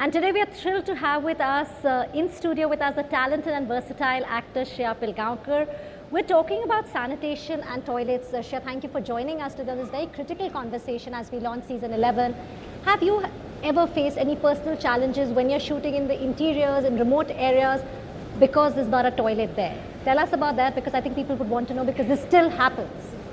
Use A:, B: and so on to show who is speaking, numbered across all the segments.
A: And today we are thrilled to have with us, in studio with us, the talented and versatile actor Shreya Pilgaonkar. We're talking about sanitation and toilets. Shreya, thank you for joining us today on this very critical conversation as we launch season 11. Have you ever faced any personal challenges when you're shooting in the interiors, in remote areas, because there's not a toilet there? Tell us about that, because I think people would want to know, because this still happens.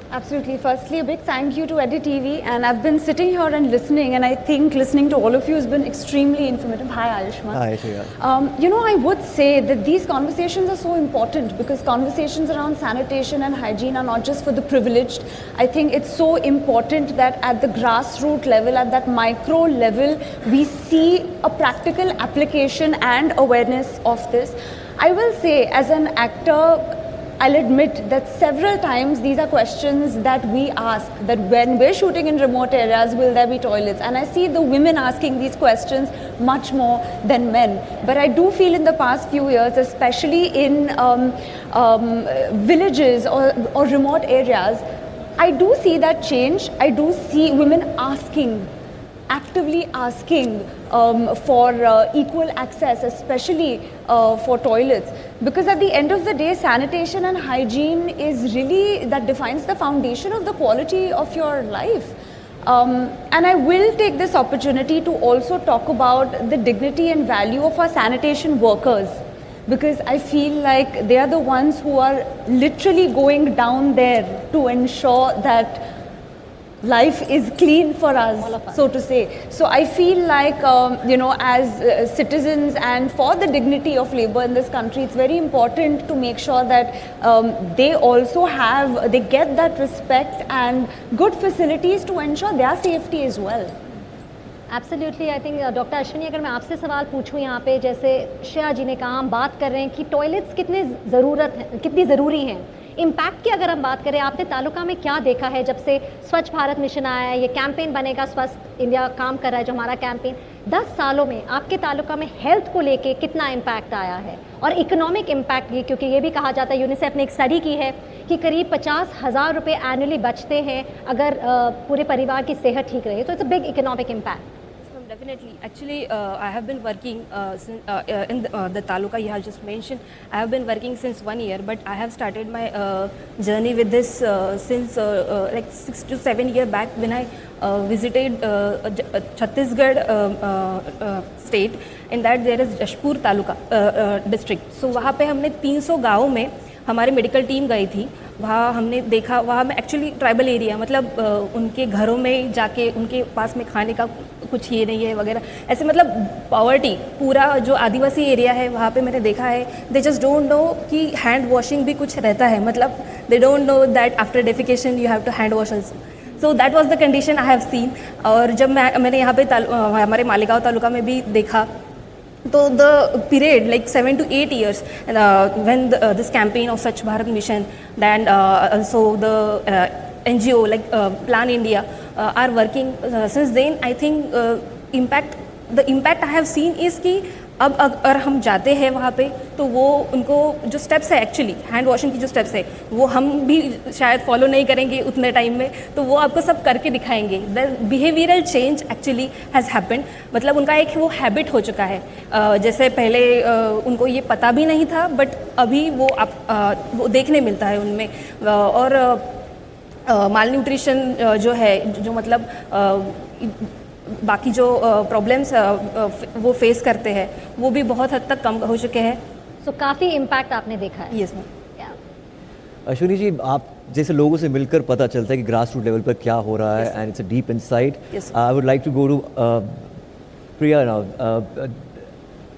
B: Absolutely. Firstly, a big thank you to Eddie TV, and I've been sitting here and listening, and I think listening to all of you has been extremely informative. Hi, Ayushmann.
C: Hi, Shreya.
B: I would say that these conversations are so important because conversations around sanitation and hygiene are not just for the privileged. I think it's so important that at the grassroots level, at that micro level, we see a practical application and awareness of this. I will say, as an actor, I'll admit that several times these are questions that we ask, that when we're shooting in remote areas, will there be toilets? And I see the women asking these questions much more than men. But I do feel in the past few years, especially in villages or remote areas, I do see that change. I do see women actively asking for equal access, especially for toilets. Because at the end of the day, sanitation and hygiene is really, that defines the foundation of the quality of your life. And I will take this opportunity to also talk about the dignity and value of our sanitation workers, because I feel like they are the ones who are literally going down there to ensure that life is clean for us, so to say. So I feel like, as citizens and for the dignity of labor in this country, it's very important to make sure that they get that respect and good facilities to ensure their safety as well.
A: Absolutely. I think doctor Ashwini, अगर मैं आपसे सवाल पूछूं यहाँ पे, जैसे श्रेया जी ने कहा, हम बात कर रहे हैं कि टॉयलेट्स कितनी ज़रूरी हैं. इम्पैक्ट की अगर हम बात करें, आपने तालुका में क्या देखा है जब से स्वच्छ भारत मिशन आया है, ये कैंपेन बनेगा, स्वस्थ इंडिया काम कर रहा है जो हमारा कैंपेन, 10 सालों में आपके तालुका में हेल्थ को लेके कितना इम्पैक्ट आया है और इकोनॉमिक इम्पैक्ट भी, क्योंकि ये भी कहा जाता है, यूनिसेफ ने एक स्टडी की है कि करीब 50,000 रुपये एनुअली बचते हैं अगर पूरे परिवार की सेहत ठीक रहे. तो it's a big economic impact.
D: Definitely. Actually, I have been working in the taluka you have just mentioned. I have been working since 1 year, but I have started my journey with this since like 6 to 7 years back when I visited Chhattisgarh state. In that there is Jashpur taluka district. So वहाँ पे हमने 300 गाँव में हमारी medical team गई थी. वहाँ हमने देखा, वहाँ में एक्चुअली ट्राइबल एरिया, मतलब उनके घरों में जाके उनके पास में खाने का कुछ ये नहीं है वगैरह, ऐसे मतलब पॉवर्टी, पूरा जो आदिवासी एरिया है वहाँ पे मैंने देखा है. दे जस्ट डोंट नो कि हैंड वॉशिंग भी कुछ रहता है, मतलब they don't know that after defecation you have to hand wash also. So that was the condition I have seen. और जब मैंने यहाँ पे हमारे मालेगांव तालुका में भी देखा, तो the period like 7 to 8 years when this campaign of Swachh Bharat Mission, then also the NGO like Plan India are working since then. I think the impact I have seen is कि अब अगर हम जाते हैं वहाँ पे तो वो उनको जो स्टेप्स है, एक्चुअली हैंड वॉशिंग की जो स्टेप्स है, वो हम भी शायद फॉलो नहीं करेंगे उतने टाइम में, तो वो आपको सब करके दिखाएंगे. The behavioural change actually has happened, मतलब उनका एक वो हैबिट हो चुका है. जैसे पहले उनको ये पता भी नहीं था, बट अभी वो वो देखने मिलता है उनमें. और माल न्यूट्रिशन जो है, जो मतलब बाकी जो प्रॉब्लम्स वो फेस करते हैं, वो भी बहुत हद तक कम हो चुके हैं.
A: सो काफ़ी इम्पैक्ट आपने देखा है.
D: Yes ma'am.
C: अश्विनी जी, आप जैसे लोगों से मिलकर पता चलता है कि ग्रास रूट लेवल पर क्या हो रहा है, and it's a deep insight. I would like to go to Priya now.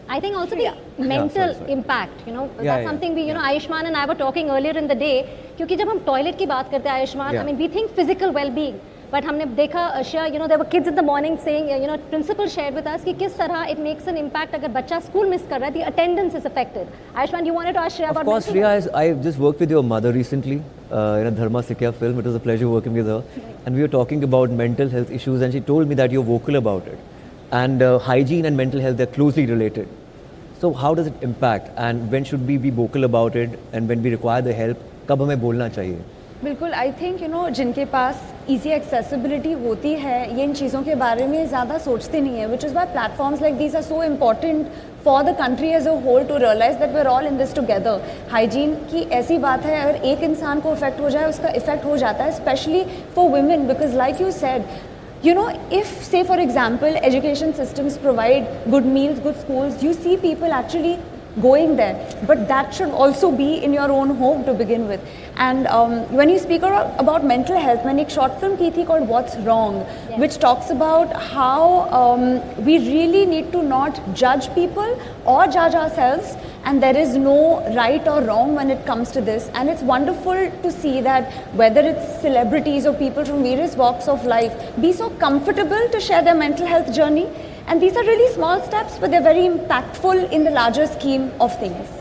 A: I think also the mental impact, that's something we, Ayushmann and I were talking earlier in the day, क्योंकि जब हम toilet की बात करते हैं Ayushman, I mean we think physical well-being, but हमने देखा Shreya, there were kids in the morning saying, principal shared with us कि किस तरह it makes an impact अगर बच्चा स्कूल मिस कर रहा है, the attendance is affected. Ayushmann, you wanted to ask Shreya about
C: mental health? Of course, Shreya, I just worked with your mother recently in a Dharma Sikya film. It was a pleasure working with her, and we were talking about mental health issues, and she told me that you're vocal about it, and hygiene and mental health, they're closely related. So how does it impact, and when should we be vocal about it, and when we require the help, कब हमें बोलना चाहिए?
B: बिल्कुल, I think जिनके पास easy accessibility होती है ये इन चीज़ों के बारे में ज़्यादा सोचते नहीं है, which is why platforms like these are so important for the country as a whole to realise that we are all in this together. Hygiene की ऐसी बात है, अगर एक इंसान को इफेक्ट हो जाए उसका इफेक्ट हो जाता है, specially for women, because like you said, if say for example education systems provide good meals, good schools, you see people actually going there, but that should also be in your own home to begin with. And when you speak about mental health, मैंने एक short film की थी called What's Wrong, which talks about how we really need to not judge people or judge ourselves, and there is no right or wrong when it comes to this. And it's wonderful to see that whether it's celebrities or people from various walks of life be so comfortable to share their mental health journey. And these are really small steps, but they're very impactful in the larger scheme of things.